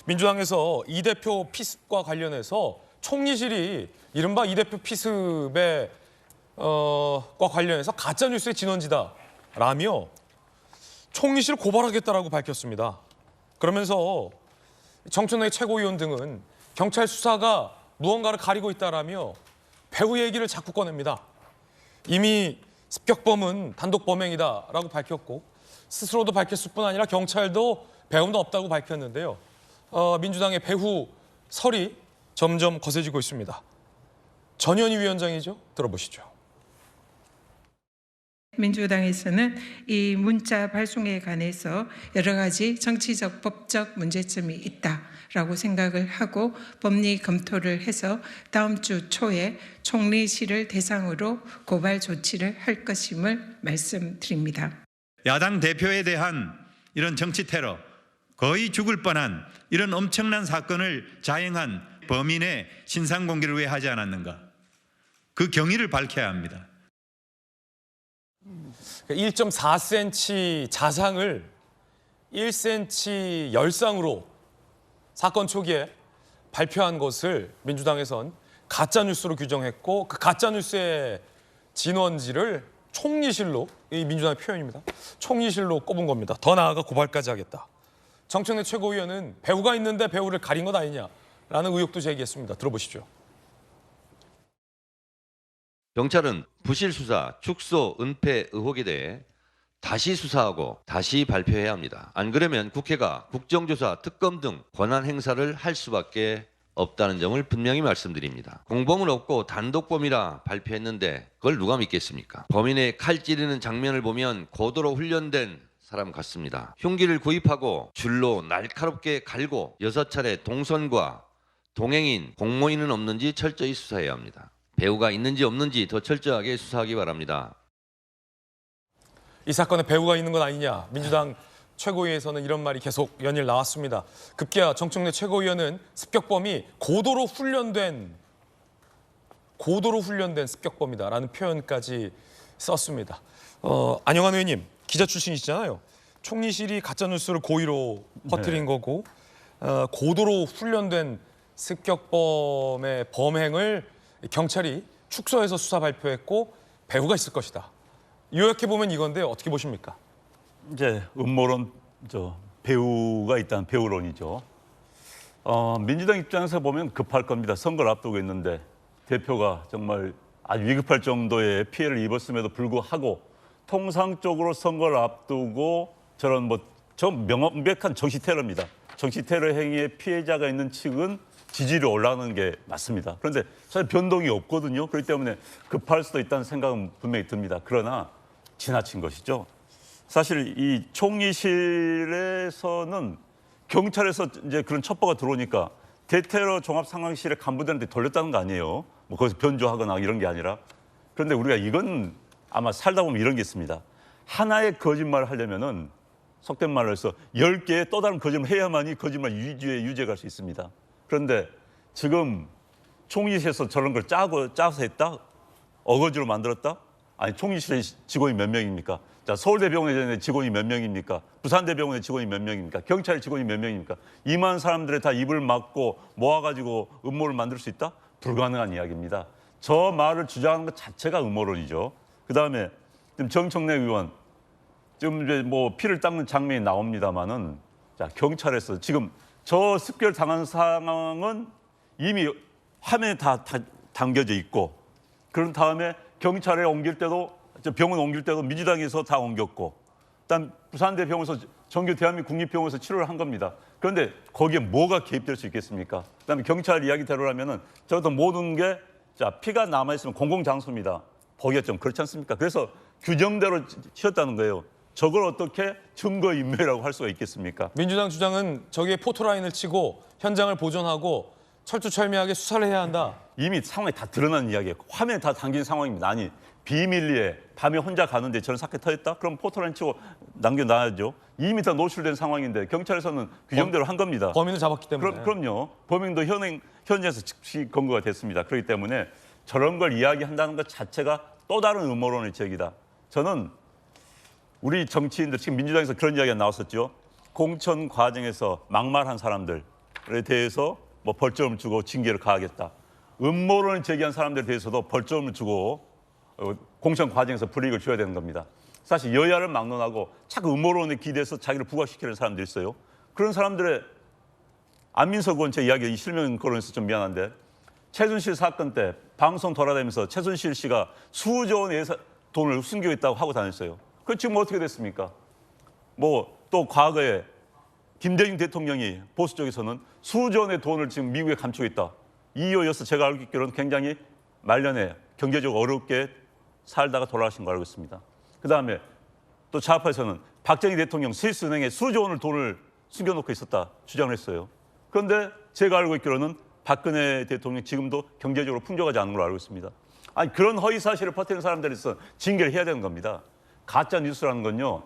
민주당에서 이 대표 피습과 관련해서 총리실이 이른바 이 대표 피습에 과 관련해서 가짜 뉴스의 진원지다라며 총리실을 고발하겠다라고 밝혔습니다. 그러면서 정청래 최고위원 등은 경찰 수사가 무언가를 가리고 있다라며 배우 얘기를 자꾸 꺼냅니다. 이미 습격범은 단독 범행이다라고 밝혔고 스스로도 밝혔을 뿐 아니라 경찰도 배우는 없다고 밝혔는데요. 민주당의 배후 설이 점점 거세지고 있습니다. 전현희 위원장이죠. 들어보시죠. 민주당에서는 이 문자 발송에 관해서 여러 가지 정치적, 법적 문제점이 있다라고 생각을 하고 법리 검토를 해서 다음 주 초에 총리실을 대상으로 고발 조치를 할 것임을 말씀드립니다. 야당 대표에 대한 이런 정치 테러, 거의 죽을 뻔한 이런 엄청난 사건을 자행한 범인의 신상 공개를 왜 하지 않았는가? 그 경위를 밝혀야 합니다. 1.4cm 자상을 1cm 열상으로 사건 초기에 발표한 것을 민주당에선 가짜뉴스로 규정했고 그 가짜뉴스의 진원지를 총리실로, 이 민주당의 표현입니다. 총리실로 꼽은 겁니다. 더 나아가 고발까지 하겠다. 정청래 최고위원은 배우가 있는데 배우를 가린 것 아니냐라는 의혹도 제기했습니다. 들어보시죠. 경찰은 부실 수사, 축소, 은폐 의혹에 대해 다시 수사하고 다시 발표해야 합니다. 안 그러면 국회가 국정조사, 특검 등 권한 행사를 할 수밖에 없다는 점을 분명히 말씀드립니다. 공범은 없고 단독범이라 발표했는데 그걸 누가 믿겠습니까? 범인의 칼 찌르는 장면을 보면 고도로 훈련된 사람 같습니다. 흉기를 구입하고 줄로 날카롭게 갈고 6차례 동선과 동행인, 공모인은 없는지 철저히 수사해야 합니다. 배우가 있는지 없는지 더 철저하게 수사하기 바랍니다. 이 사건에 배우가 있는 건 아니냐. 민주당 최고위에서는 이런 말이 계속 연일 나왔습니다. 급기야 정청래 최고위원은 습격범이 고도로 훈련된 습격범이다라는 표현까지 썼습니다. 안영환 의원님, 기자 출신이시잖아요. 총리실이 가짜뉴스를 고의로 퍼뜨린 거고 고도로 훈련된 습격범의 범행을 경찰이 축소해서 수사 발표했고 배우가 있을 것이다. 요약해 보면 이건데 어떻게 보십니까? 이제 음모론, 배우가 있다는 배우론이죠. 민주당 입장에서 보면 급할 겁니다. 선거를 앞두고 있는데 대표가 정말 아주 위급할 정도의 피해를 입었음에도 불구하고 통상적으로 선거를 앞두고 저런 명백한 정치 테러입니다. 정치 테러 행위의 피해자가 있는 측은 지지율이 올라가는 게 맞습니다. 그런데 사실 변동이 없거든요. 그렇기 때문에 급할 수도 있다는 생각은 분명히 듭니다. 그러나 지나친 것이죠. 사실 이 총리실에서는 경찰에서 이제 그런 첩보가 들어오니까 대테러 종합상황실의 간부들한테 돌렸다는 거 아니에요. 뭐 거기서 변조하거나 이런 게 아니라. 그런데 우리가 이건 아마 살다 보면 이런 게 있습니다. 하나의 거짓말을 하려면은 속된 말로 해서 10개의 또 다른 거짓말을 해야만이 거짓말 유죄에 갈 수 있습니다. 그런데 지금 총리실에서 저런 걸 짜서 했다? 어거지로 만들었다? 아니, 총리실에 직원이 몇 명입니까? 자, 서울대병원에 직원이 몇 명입니까? 부산대병원에 직원이 몇 명입니까? 경찰 직원이 몇 명입니까? 2만 사람들의 다 입을 막고 모아가지고 음모를 만들 수 있다? 불가능한 이야기입니다. 저 말을 주장하는 것 자체가 음모론이죠. 그다음에 지금 정청래 의원, 지금 이제 피를 닦는 장면이 나옵니다만은, 자, 경찰에서 지금 저 습격을 당한 상황은 이미 화면에 다 담겨져 있고, 그런 다음에 경찰에 옮길 때도, 병원 옮길 때도 민주당에서 다 옮겼고, 일단 부산대병원에서 정규 대한민국 국립병원에서 치료를 한 겁니다. 그런데 거기에 뭐가 개입될 수 있겠습니까? 그다음에 경찰 이야기대로라면은 저것도 모든 게, 자, 피가 남아있으면 공공장소입니다. 보기가 좀 그렇지 않습니까? 그래서 규정대로 치웠다는 거예요. 저걸 어떻게 증거인멸이라고 할 수가 있겠습니까? 민주당 주장은 저기에 포토라인을 치고 현장을 보존하고 철두철미하게 수사를 해야 한다. 이미 상황이 다 드러난 이야기예요. 화면에 다 담긴 상황입니다. 아니, 비밀리에 밤에 혼자 가는데 저런 사건 터졌다? 그럼 포토라인 치고 남겨놔야죠. 이미 다 노출된 상황인데 경찰에서는 규정대로 한 겁니다. 범인을 잡았기 때문에. 그럼요. 범인도 현장에서 즉시 검거가 됐습니다. 그렇기 때문에 저런 걸 이야기한다는 것 자체가 또 다른 음모론의 제기다. 저는 우리 정치인들, 지금 민주당에서 그런 이야기가 나왔었죠. 공천 과정에서 막말한 사람들, 대해서 뭐 벌점을 주고 징계를 가하겠다. 음모론을 제기한 사람들에 대해서도 벌점을 주고 공천 과정에서 불이익을 줘야 되는 겁니다. 사실 여야를 막론하고 자꾸 음모론에 기대서 자기를 부각시키는 사람들이 있어요. 그런 사람들의 안민석 의원 제 이야기 실명 거론해서 좀 미안한데 최순실 사건 때 방송 돌아다니면서 최순실 씨가 수조 원의 돈을 숨기고 있다고 하고 다녔어요. 그 지금 어떻게 됐습니까? 뭐 또 과거에 김대중 대통령이 보수 쪽에서는 수조 원의 돈을 지금 미국에 감추고 있다. 이유여서 제가 알고 있기로는 굉장히 말년에 경제적으로 어렵게 살다가 돌아가신 거 알고 있습니다. 그다음에 또 좌파에서는 박정희 대통령 스위스은행에 수조 원을 돈을 숨겨놓고 있었다 주장을 했어요. 그런데 제가 알고 있기로는 박근혜 대통령 지금도 경제적으로 풍족하지 않은 걸로 알고 있습니다. 아니 그런 허위 사실을 퍼뜨리는 사람들에 있어 징계를 해야 되는 겁니다. 가짜 뉴스라는 건요.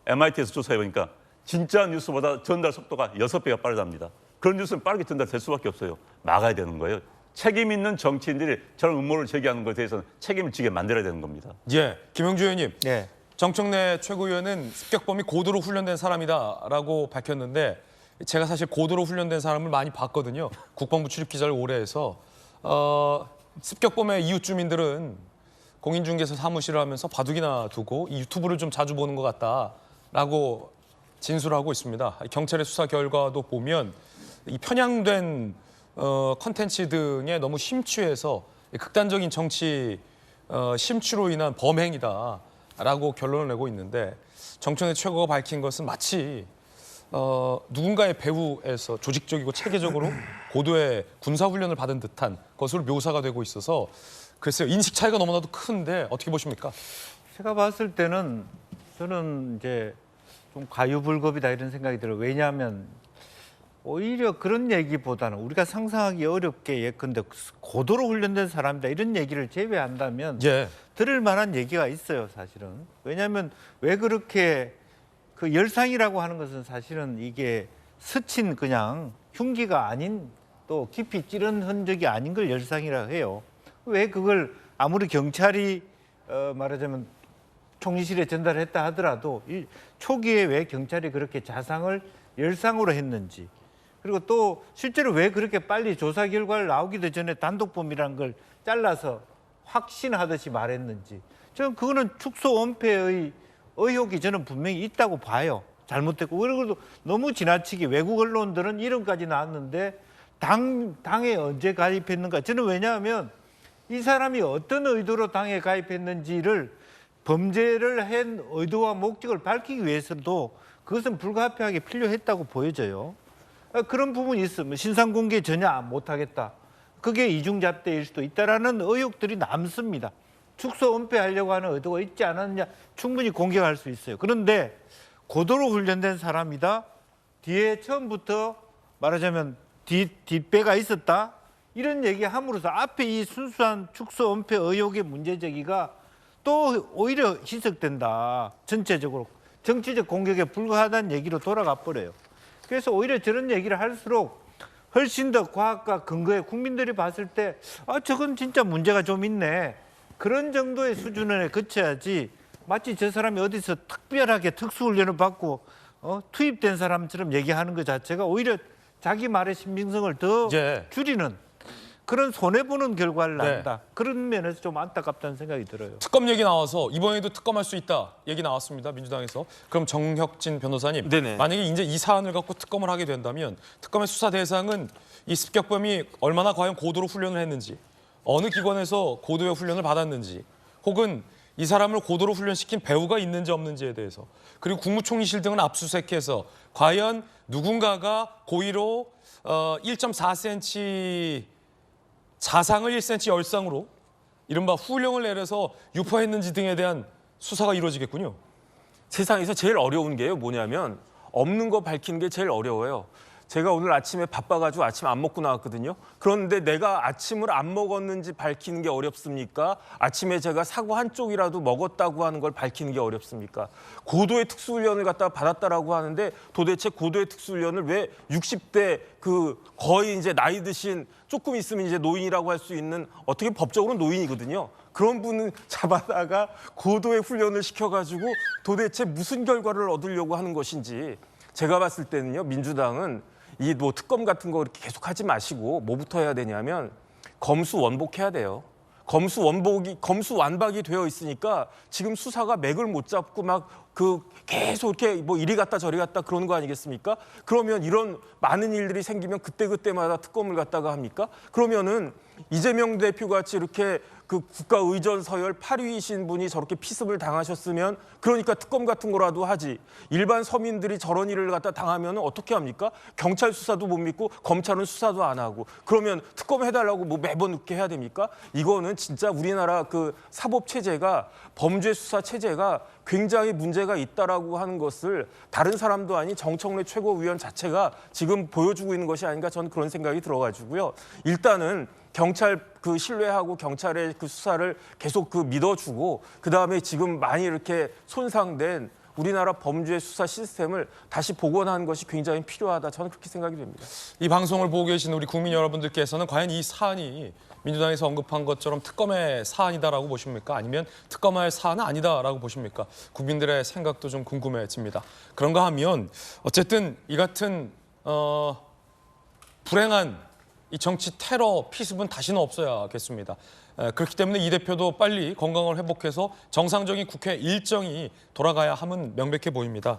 MIT에서 조사해 보니까 진짜 뉴스보다 전달 속도가 6배가 빠르답니다. 그런 뉴스는 빠르게 전달될 수밖에 없어요. 막아야 되는 거예요. 책임 있는 정치인들이 저런 음모를 제기하는 것에 대해서는 책임을 지게 만들어야 되는 겁니다. 예, 김영주 의원님. 네. 정청래 최고위원은 습격범이 고도로 훈련된 사람이다라고 밝혔는데 제가 사실 고도로 훈련된 사람을 많이 봤거든요. 국방부 출입 기자를 오래 해서 습격범의 이웃 주민들은 공인중개사 사무실을 하면서 바둑이나 두고 이 유튜브를 좀 자주 보는 것 같다라고 진술하고 있습니다. 경찰의 수사 결과도 보면 이 편향된 컨텐츠 등에 너무 심취해서 극단적인 정치 심취로 인한 범행이다라고 결론을 내고 있는데 정청래 최고가 밝힌 것은 마치 누군가의 배후에서 조직적이고 체계적으로 고도의 군사훈련을 받은 듯한 것으로 묘사가 되고 있어서 글쎄요. 인식 차이가 너무나도 큰데 어떻게 보십니까? 제가 봤을 때는 저는 이제 좀 과유불급이다 이런 생각이 들어요. 왜냐하면 오히려 그런 얘기보다는 우리가 상상하기 어렵게 예컨대 고도로 훈련된 사람이다 이런 얘기를 제외한다면 예. 들을 만한 얘기가 있어요, 사실은. 왜냐하면 왜 그렇게 그 열상이라고 하는 것은 사실은 이게 스친 그냥 흉기가 아닌 또 깊이 찌른 흔적이 아닌 걸 열상이라고 해요. 왜 그걸 아무리 경찰이 말하자면 총리실에 전달했다 하더라도 초기에 왜 경찰이 그렇게 자상을 열상으로 했는지 그리고 또 실제로 왜 그렇게 빨리 조사 결과를 나오기도 전에 단독범이라는 걸 잘라서 확신하듯이 말했는지 저는 그거는 축소 은폐의 의혹이 저는 분명히 있다고 봐요. 잘못됐고 그리고 너무 지나치게 외국 언론들은 이름까지 나왔는데 당에 언제 가입했는가 저는 왜냐하면 이 사람이 어떤 의도로 당에 가입했는지를 범죄를 한 의도와 목적을 밝히기 위해서도 그것은 불가피하게 필요했다고 보여져요. 그런 부분이 있으면 신상 공개 전혀 못하겠다. 그게 이중잣대일 수도 있다라는 의혹들이 남습니다. 축소 은폐하려고 하는 의도가 있지 않았느냐 충분히 공격할 수 있어요. 그런데 고도로 훈련된 사람이다. 뒤에 처음부터 말하자면 뒷배가 있었다. 이런 얘기함으로써 앞에 이 순수한 축소 은폐 의혹의 문제제기가 또 오히려 희석된다. 전체적으로 정치적 공격에 불과하다는 얘기로 돌아가 버려요. 그래서 오히려 저런 얘기를 할수록 훨씬 더 과학과 근거에 국민들이 봤을 때 저건 진짜 문제가 좀 있네. 그런 정도의 수준에 그쳐야지 마치 저 사람이 어디서 특별하게 특수훈련을 받고 투입된 사람처럼 얘기하는 것 자체가 오히려 자기 말의 신빙성을 더 예. 줄이는 그런 손해보는 결과를 낳는다. 그런 면에서 좀 안타깝다는 생각이 들어요. 특검 얘기 나와서 이번에도 특검할 수 있다 얘기 나왔습니다. 민주당에서. 그럼 정혁진 변호사님, 네네. 만약에 이제 이 사안을 갖고 특검을 하게 된다면 특검의 수사 대상은 이 습격범이 얼마나 과연 고도로 훈련을 했는지, 어느 기관에서 고도의 훈련을 받았는지, 혹은 이 사람을 고도로 훈련시킨 배우가 있는지 없는지에 대해서, 그리고 국무총리실 등은 압수수색해서 과연 누군가가 고의로 1.4cm 자상을 1cm 열상으로 이른바 후령을 내려서 유포했는지 등에 대한 수사가 이루어지겠군요. 세상에서 제일 어려운 게요 뭐냐면 없는 거 밝히는 게 제일 어려워요. 제가 오늘 아침에 바빠가지고 아침 안 먹고 나왔거든요. 그런데 내가 아침을 안 먹었는지 밝히는 게 어렵습니까? 아침에 제가 사과 한 쪽이라도 먹었다고 하는 걸 밝히는 게 어렵습니까? 고도의 특수훈련을 갖다가 받았다라고 하는데 도대체 고도의 특수훈련을 왜 60대 그 거의 이제 나이 드신 조금 있으면 이제 노인이라고 할 수 있는 어떻게 법적으로 노인이거든요. 그런 분을 잡아다가 고도의 훈련을 시켜가지고 도대체 무슨 결과를 얻으려고 하는 것인지 제가 봤을 때는요 민주당은 이 뭐 특검 같은 거 이렇게 계속 하지 마시고 뭐부터 해야 되냐면 검수원복해야 돼요. 검수완박이 되어 있으니까 지금 수사가 맥을 못 잡고 막 계속 이렇게 뭐 이리 갔다 저리 갔다 그러는 거 아니겠습니까? 그러면 이런 많은 일들이 생기면 그때마다 특검을 갖다가 합니까? 그러면은 이재명 대표 같이 이렇게 그 국가의전 서열 8위이신 분이 저렇게 피습을 당하셨으면 그러니까 특검 같은 거라도 하지. 일반 서민들이 저런 일을 갖다 당하면 어떻게 합니까? 경찰 수사도 못 믿고 검찰은 수사도 안 하고 그러면 특검 해달라고 뭐 매번 이렇게 해야 됩니까? 이거는 진짜 우리나라 그 사법 체제가 범죄 수사 체제가 굉장히 문제가 있다라고 하는 것을 다른 사람도 아닌 정청래 최고위원 자체가 지금 보여주고 있는 것이 아닌가 저는 그런 생각이 들어가지고요. 일단은 경찰 그 신뢰하고 경찰의 그 수사를 계속 믿어주고 그다음에 지금 많이 이렇게 손상된 우리나라 범죄 수사 시스템을 다시 복원하는 것이 굉장히 필요하다. 저는 그렇게 생각이 됩니다. 이 방송을 보고 계신 우리 국민 여러분들께서는 과연 이 사안이 민주당에서 언급한 것처럼 특검의 사안이다라고 보십니까? 아니면 특검할 사안은 아니다라고 보십니까? 국민들의 생각도 좀 궁금해집니다. 그런가 하면 어쨌든 이 같은 불행한 이 정치 테러 피습은 다시는 없어야겠습니다. 그렇기 때문에 이 대표도 빨리 건강을 회복해서 정상적인 국회 일정이 돌아가야 함은 명백해 보입니다.